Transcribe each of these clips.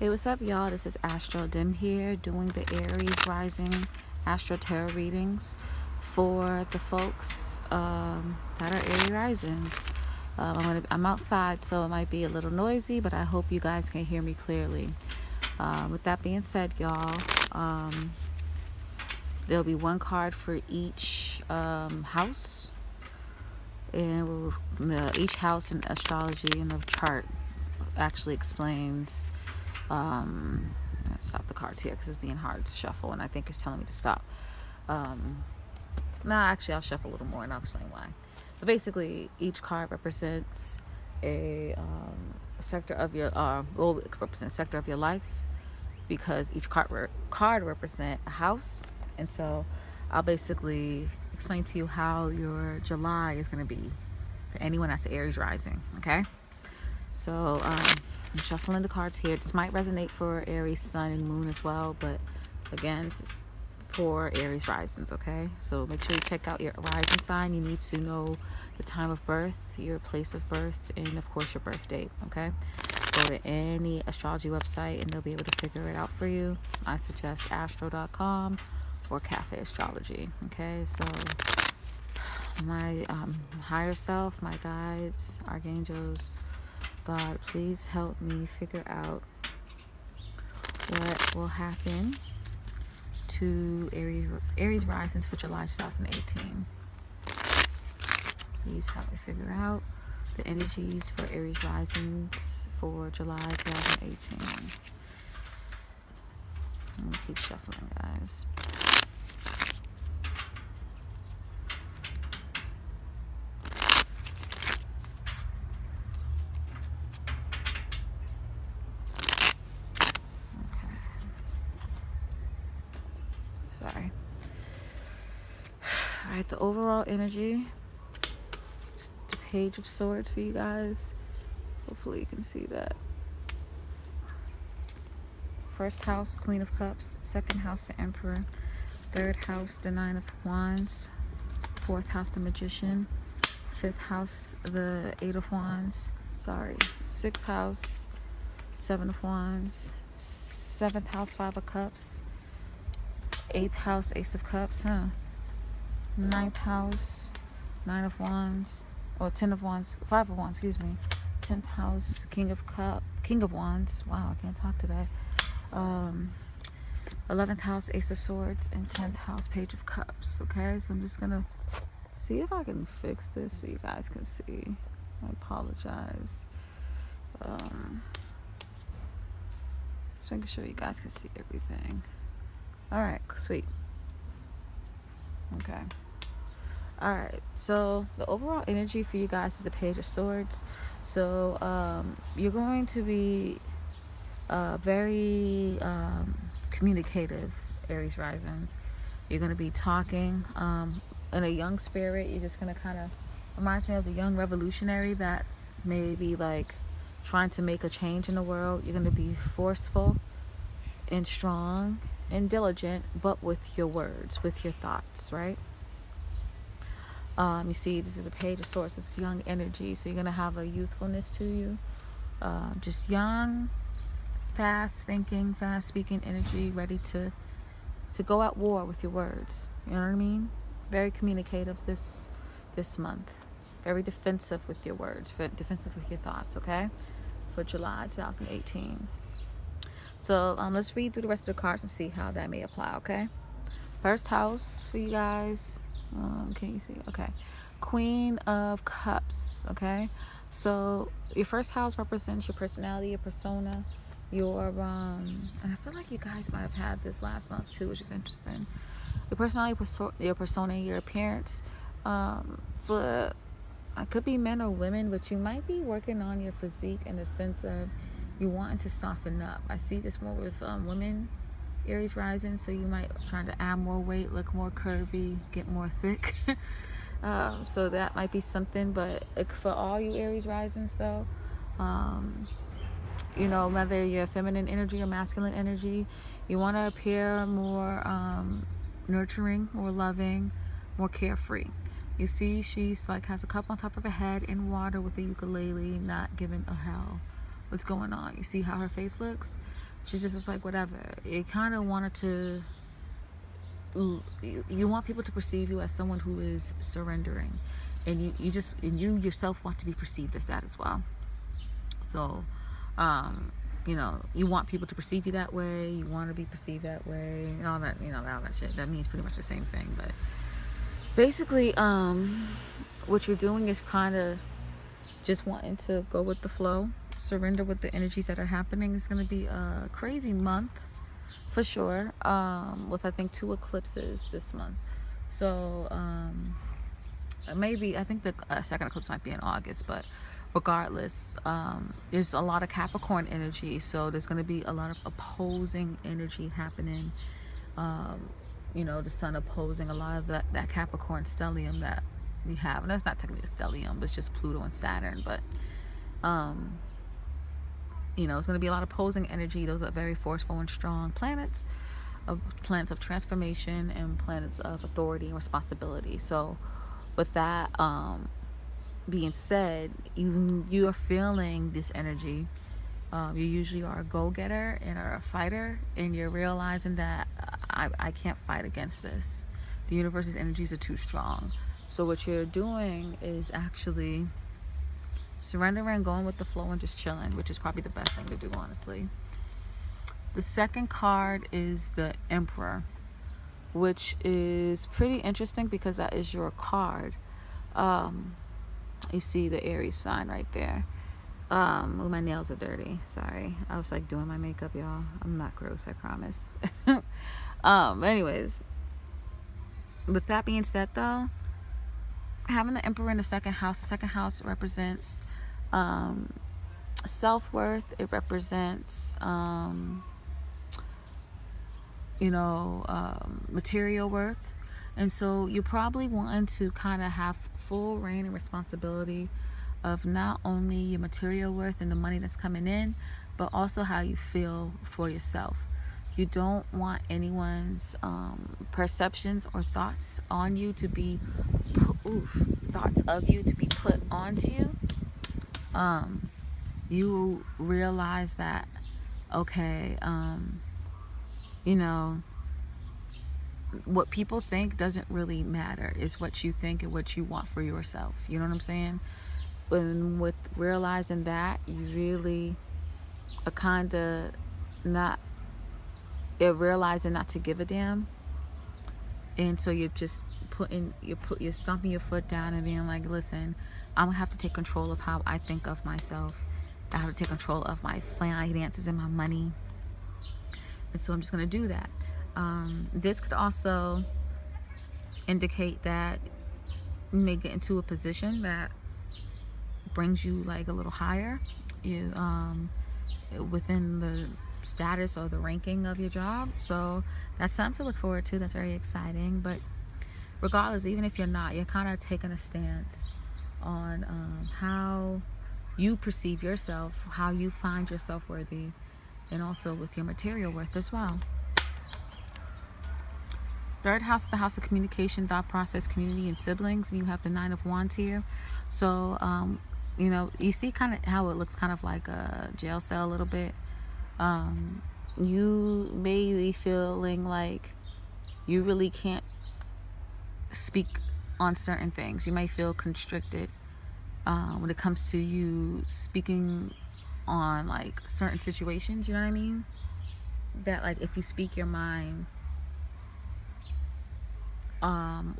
Hey, what's up, y'all? This is Astro Dim here, doing the Aries rising Astro Tarot readings for the folks that are Aries risings. I'm outside, so it might be a little noisy, but I hope you guys can hear me clearly. With that being said, y'all, there'll be one card for each house, and each house in astrology in the chart actually explains. Let's stop the cards here because it's being hard to shuffle, and I think it's telling me to stop. Actually, I'll shuffle a little more and I'll explain why. But basically, each card represents a sector of your it represents a sector of your life, because each card represents a house. And so I'll basically explain to you how your July is going to be for anyone that's Aries rising. Okay, so I'm shuffling the cards here. This might resonate for Aries sun and moon as well, but again, this is for Aries risings. Okay, so make sure you check out your rising sign. You need to know the time of birth, your place of birth, and of course your birth date. Okay, go to any astrology website and they'll be able to figure it out for you. I suggest astro.com or Cafe Astrology. Okay, so my higher self, my guides, archangels, God, please help me figure out what will happen to Aries risings for July 2018. Please help me figure out the energies for Aries risings for July 2018. I'm gonna keep shuffling, guys. Sorry. All right, the overall energy, just the Page of Swords for you guys. Hopefully you can see that. First house, Queen of Cups. Second house, the Emperor. Third house, the Nine of Wands. Fourth house, the Magician. Fifth house, the Eight of Wands. Sixth house, Seven of Wands. Seventh house, Five of Cups. Eighth house, Ace of Cups, Ninth house, Nine of Wands, or Ten of Wands, Five of Wands, excuse me. 10th house, King of Wands. Wow, I can't talk today. 11th house, Ace of Swords, and 10th house, Page of Cups. Okay, so I'm just gonna see if I can fix this so you guys can see. I apologize. Just making sure you guys can see everything. All right, sweet. Okay. All right, so the overall energy for you guys is the Page of Swords. So you're going to be very communicative, Aries risings. You're going to be talking in a young spirit. You're just going to kind of reminds me of the young revolutionary that may be like trying to make a change in the world. You're going to be forceful and strong and diligent, but with your words, with your thoughts, right? You see, this is a Page of Swords. It's young energy, so you're gonna have a youthfulness to you. Just young, fast thinking, fast speaking energy, ready to go at war with your words. You know what I mean? Very communicative this month. Very defensive with your words. Defensive with your thoughts. Okay, for July 2018. So let's read through the rest of the cards and see how that may apply, okay? First house for you guys. Can you see? Okay. Queen of Cups, okay? So your first house represents your personality, your persona, your and I feel like you guys might have had this last month too, which is interesting. Your personality, your persona, your appearance. For it could be men or women, but you might be working on your physique in the sense of you wanting to soften up. I see this more with women, Aries rising, so you might try to add more weight, look more curvy, get more thick. So that might be something. But for all you Aries risings though, you know, whether you're feminine energy or masculine energy, you want to appear more nurturing, more loving, more carefree. You see, she's like has a cup on top of her head in water with a ukulele, not giving a hell what's going on. You see how her face looks? She's just like, whatever. It kind of wanted to, you want people to perceive you as someone who is surrendering, and you yourself want to be perceived as that as well. So you want people to perceive you that way, you want to be perceived that way, and all that, all that shit. That means pretty much the same thing. But basically, what you're doing is kind of just wanting to go with the flow, surrender with the energies that are happening. It's going to be a crazy month for sure, with I think 2 eclipses this month. So maybe I think the second eclipse might be in August, but regardless, there's a lot of Capricorn energy, so there's going to be a lot of opposing energy happening. The sun opposing a lot of that Capricorn stellium that we have, and that's not technically a stellium, but it's just Pluto and Saturn. But it's going to be a lot of opposing energy. Those are very forceful and strong planets of transformation and planets of authority and responsibility. So with that being said, you are feeling this energy. You usually are a go-getter and are a fighter, and you're realizing that I can't fight against this. The universe's energies are too strong. So what you're doing is actually surrendering, going with the flow, and just chilling, which is probably the best thing to do, honestly. The second card is the Emperor, which is pretty interesting because that is your card. You see the Aries sign right there. My nails are dirty. Sorry. I was like doing my makeup, y'all. I'm not gross, I promise. Anyways, with that being said, though, having the Emperor in the second house represents self-worth. It represents material worth. And so you're probably wanting to kind of have full reign and responsibility of not only your material worth and the money that's coming in, but also how you feel for yourself. You don't want anyone's perceptions or thoughts on you to be thoughts of you to be put onto you. You realize that, okay, what people think doesn't really matter. It's what you think and what you want for yourself. You know what I'm saying? And with realizing that, you really are kind of realizing not to give a damn. And so you're just you're stomping your foot down and being like, listen, I'm gonna have to take control of how I think of myself. I have to take control of my finances and my money. And so I'm just gonna do that. This could also indicate that you may get into a position that brings you like a little higher within the status or the ranking of your job. So that's something to look forward to. That's very exciting. But regardless, even if you're not, you're kind of taking a stance on how you perceive yourself, how you find yourself worthy, and also with your material worth as well. Third house is the house of communication, thought process, community, and siblings. And you have the 9 of Wands here. So, you see kind of how it looks kind of like a jail cell a little bit. You may be feeling like you really can't speak on certain things. You may feel constricted when it comes to you speaking on like certain situations. You know what I mean? That like if you speak your mind,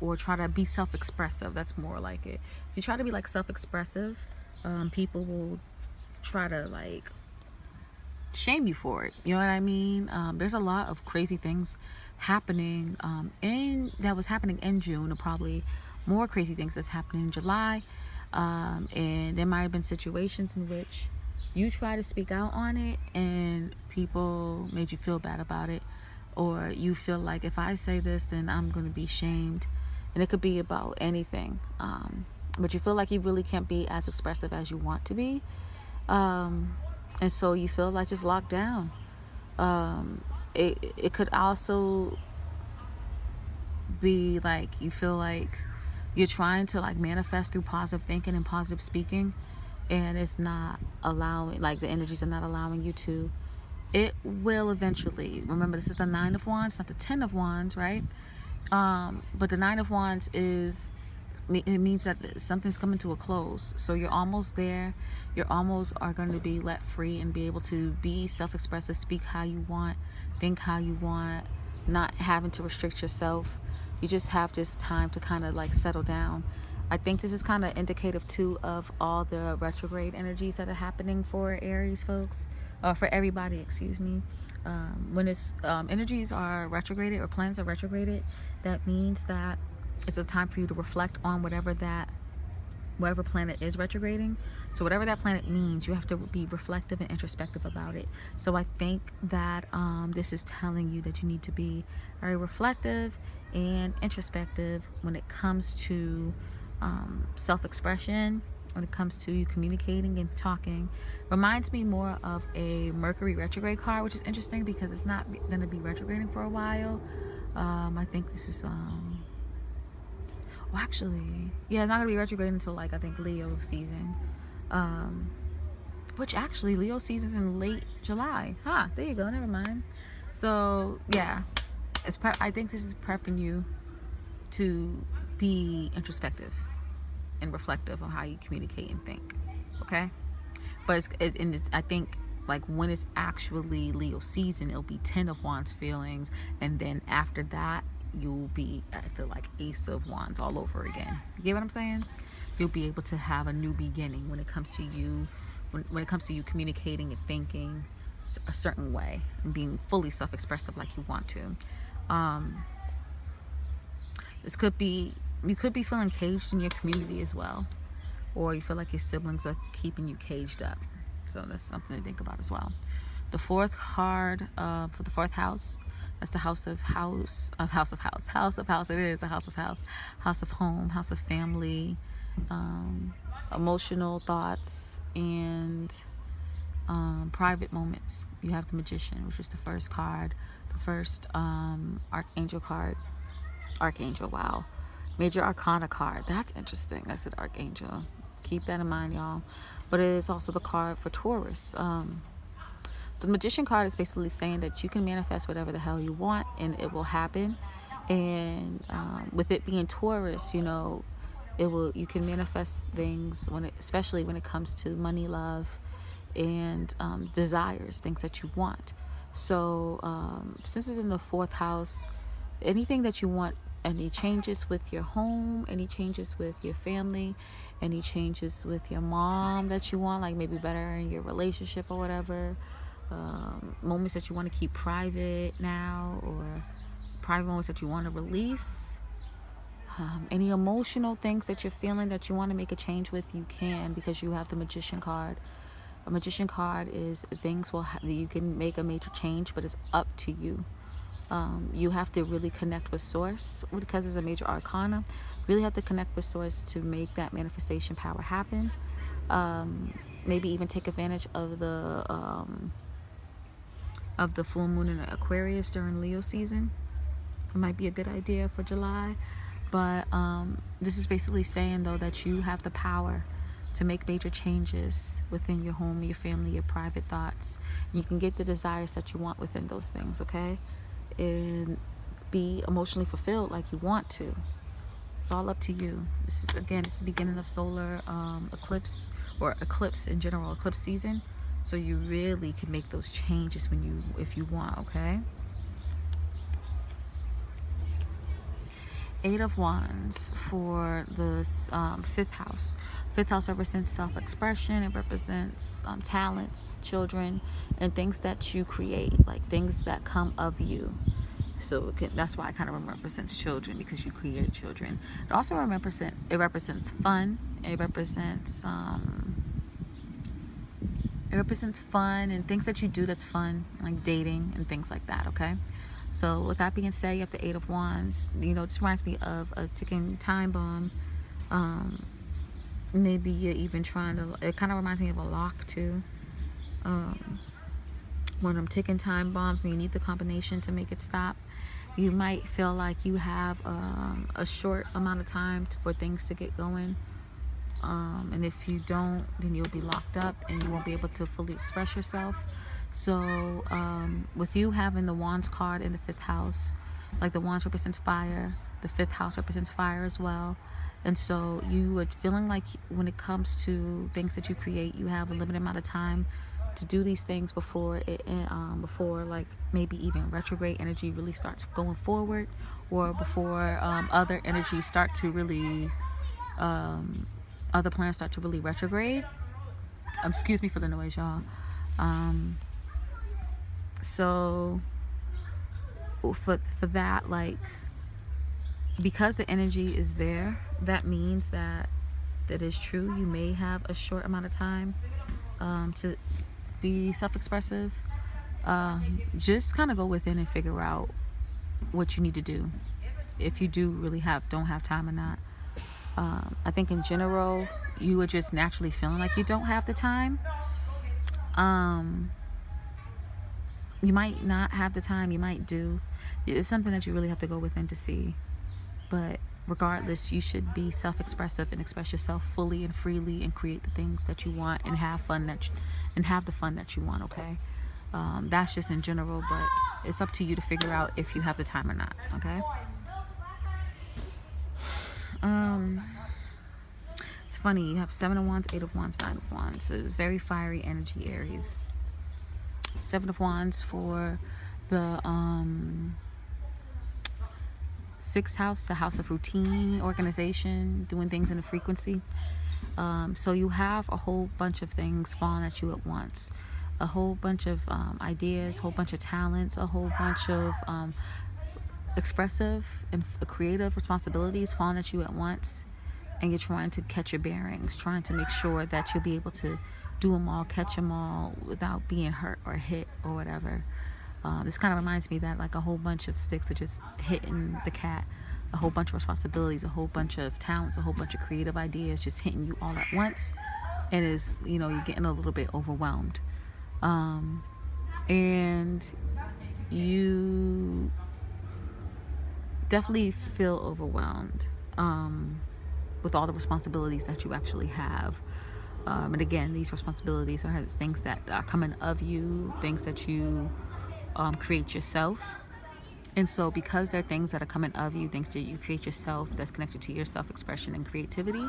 or try to be self-expressive, that's more like it. If you try to be like self-expressive, people will try to like shame you for it. You know what I mean? There's a lot of crazy things happening that was happening in June, or probably more crazy things that's happening in July. And there might have been situations in which you try to speak out on it and people made you feel bad about it, or you feel like if I say this then I'm going to be shamed. And it could be about anything, but you feel like you really can't be as expressive as you want to be, and so you feel like just locked down. It could also be like you feel like you're trying to like manifest through positive thinking and positive speaking, and it's not allowing, like the energies are not allowing you to It will eventually. Remember, this is the Nine of Wands, not the Ten of Wands, right? But the Nine of Wands it means that something's coming to a close. So you're almost there. You're almost are going to be let free and be able to be self-expressive, speak how you want, think how you want, not having to restrict yourself. You just have this time to kind of like settle down. I think this is kind of indicative too of all the retrograde energies that are happening for Aries folks, or for everybody, excuse me. When it's energies are retrograded or planets are retrograded, that means that it's a time for you to reflect on whatever planet is retrograding. So whatever that planet means, you have to be reflective and introspective about it. So I think that this is telling you that you need to be very reflective and introspective when it comes to self-expression, when it comes to you communicating and talking. Reminds me more of a Mercury retrograde card, which is interesting because it's not going to be retrograding for a while. I think this is well, actually, yeah, it's not gonna be retrograde until like I think Leo season, which actually Leo season's in late July. There you go. Never mind. So yeah, I think this is prepping you to be introspective and reflective on how you communicate and think. Okay, but I think like when it's actually Leo season, it'll be Ten of Wands feelings, and then after that, you'll be at the like Ace of Wands all over again. You get what I'm saying? You'll be able to have a new beginning when it comes to you, when it comes to you communicating and thinking a certain way and being fully self-expressive like you want to. This could be, you could be feeling caged in your community as well, or you feel like your siblings are keeping you caged up. So that's something to think about as well. The fourth card for the fourth house, that's the house of house. It is the house of house, house of home, house of family, emotional thoughts, and private moments. You have the Magician, which is the first card, the first Archangel card. Archangel, wow. Major Arcana card. That's interesting. I said Archangel. Keep that in mind, y'all. But it is also the card for Taurus. So the Magician card is basically saying that you can manifest whatever the hell you want and it will happen. And with it being Taurus, you know, you can manifest things especially when it comes to money, love, and desires, things that you want. So since it's in the fourth house, anything that you want, any changes with your home, any changes with your family, any changes with your mom that you want, like maybe better in your relationship or whatever, moments that you want to keep private now, or private moments that you want to release, any emotional things that you're feeling that you want to make a change with, you can, because you have the Magician card. A Magician card is things you can make a major change, but it's up to you. You have to really connect with source, because it's a major arcana. Really have to connect with source to make that manifestation power happen. Maybe even take advantage of the full moon in Aquarius during Leo season. It might be a good idea for July. But this is basically saying, though, that you have the power to make major changes within your home, your family, your private thoughts. And you can get the desires that you want within those things, okay? And be emotionally fulfilled like you want to. It's all up to you. This is the beginning of solar eclipse, or eclipse in general, eclipse season. So you really can make those changes if you want, okay? Eight of Wands for the fifth house. Fifth house represents self-expression. It represents talents, children, and things that you create, like things that come of you. So that's why it kind of represents children, because you create children. It also represents fun. It represents fun and things that you do that's fun, like dating and things like that, okay? So with that being said, you have the Eight of Wands. You know, this reminds me of a ticking time bomb. Maybe you're even it kind of reminds me of a lock too. When I'm ticking time bombs and you need the combination to make it stop, you might feel like you have a short amount of time for things to get going. And if you don't, then you'll be locked up and you won't be able to fully express yourself. So with you having the Wands card in the 5th house, like the Wands represents fire, the 5th house represents fire as well. And so you are feeling like when it comes to things that you create, you have a limited amount of time to do these things before before like maybe even retrograde energy really starts going forward, or before other energies start to really other planets start to really retrograde. Excuse me for the noise, y'all. So for that, like, because the energy is there, that means that is true. You may have a short amount of time to be self-expressive. Just kind of go within and figure out what you need to do, if you do really don't have time or not. I think in general, you are just naturally feeling like you don't have the time. You might not have the time, you might do. It's something that you really have to go within to see. But regardless, you should be self-expressive and express yourself fully and freely and create the things that you want and have fun and have the fun that you want, okay? That's just in general, but it's up to you to figure out if you have the time or not, okay? It's funny, you have 7 of Wands, 8 of Wands, 9 of Wands. So it's very fiery energy, Aries. 7 of Wands for the 6th house, the house of routine, organization, doing things in a frequency. So you have a whole bunch of things falling at you at once. A whole bunch of ideas, a whole bunch of talents, a whole bunch of expressive and creative responsibilities falling at you at once. And you're trying to catch your bearings, trying to make sure that you'll be able to do them all, catch them all without being hurt or hit or whatever. This kind of reminds me that like a whole bunch of sticks are just hitting the cat, a whole bunch of responsibilities, a whole bunch of talents, a whole bunch of creative ideas just hitting you all at once, and you're getting a little bit overwhelmed, and you definitely feel overwhelmed with all the responsibilities that you actually have. And again, these responsibilities are things that are coming of you, things that you create yourself. And so because they're things that are coming of you, things that you create yourself, that's connected to your self-expression and creativity,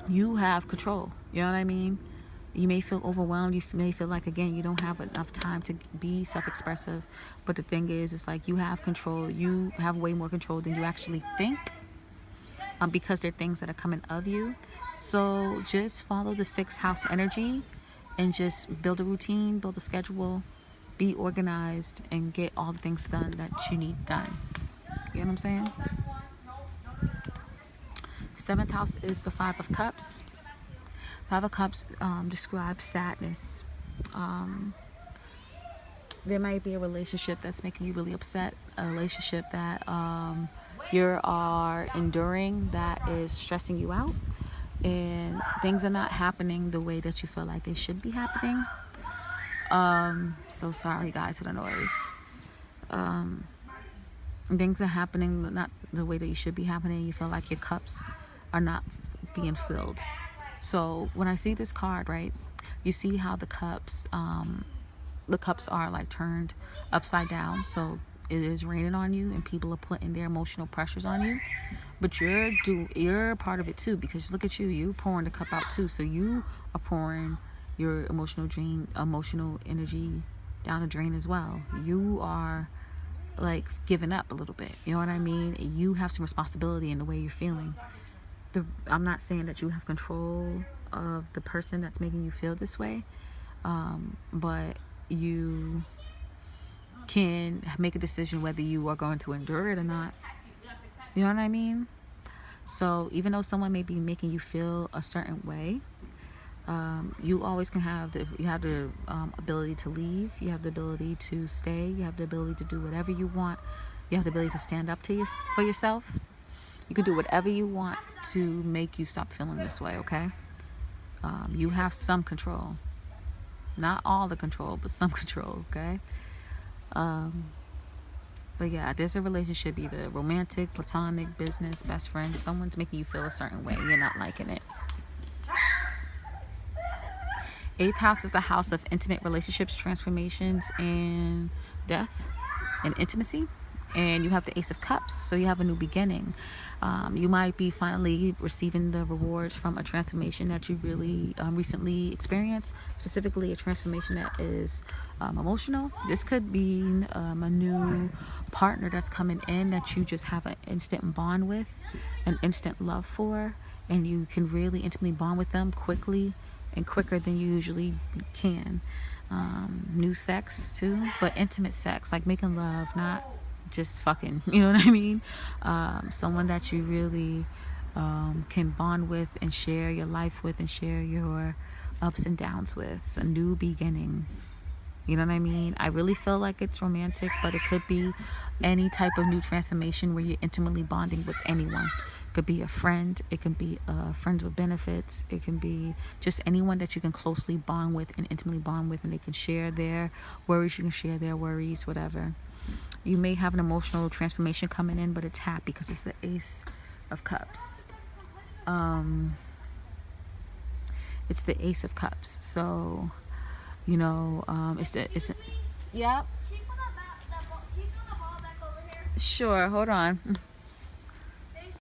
you have control. You know what I mean? You may feel overwhelmed. You may feel like, again, you don't have enough time to be self-expressive. But the thing is, it's like you have control. You have way more control than you actually think, because they're things that are coming of you. So just follow the 6th house energy and just build a routine, build a schedule, be organized, and get all the things done that you need done. You know what I'm saying? 7th house is the 5 of Cups. 5 of Cups describes sadness. There might be a relationship that's making you really upset, a relationship that you are enduring that is stressing you out, and things are not happening the way that you feel like they should be happening. So sorry guys for the noise. Things are happening not the way that you should be happening. You feel like your cups are not being filled. So when I see this card, right, you see how the cups are like turned upside down. So it is raining on you and people are putting their emotional pressures on you, but you're part of it too, because look at you pouring the cup out too. So you are pouring your emotional energy down the drain as well. You are like giving up a little bit, you know what I mean? You have some responsibility in the way you're feeling. I'm not saying that you have control of the person that's making you feel this way, but you can make a decision whether you are going to endure it or not. You know what I mean? So even though someone may be making you feel a certain way, you always can have the ability to leave. You have the ability to stay. You have the ability to do whatever you want. You have the ability to stand up for yourself. You can do whatever you want to make you stop feeling this way, okay? You have some control. Not all the control, but some control, okay? But yeah, there's a relationship, either romantic, platonic, business, best friend. Someone's making you feel a certain way. You're not liking it. Eighth house is the house of intimate relationships, transformations, and death and intimacy. And you have the Ace of Cups, so you have a new beginning. You might be finally receiving the rewards from a transformation that you really recently experienced, specifically a transformation that is emotional. This could be a new partner that's coming in that you just have an instant bond with, an instant love for, and you can really intimately bond with them quickly and quicker than you usually can. New sex too, but intimate sex, like making love, not just fucking, you know what I mean? Someone that you really can bond with and share your life with and share your ups and downs with. A new beginning. You know what I mean? I really feel like it's romantic, but it could be any type of new transformation where you're intimately bonding with anyone. It could be a friend. It can be friends with benefits. It can be just anyone that you can closely bond with and intimately bond with, and they can share their worries. You can share their worries, whatever. You may have an emotional transformation coming in, but it's happy because it's the Ace of Cups. It's the Ace of Cups. So, you know, it's yeah. Sure, hold on.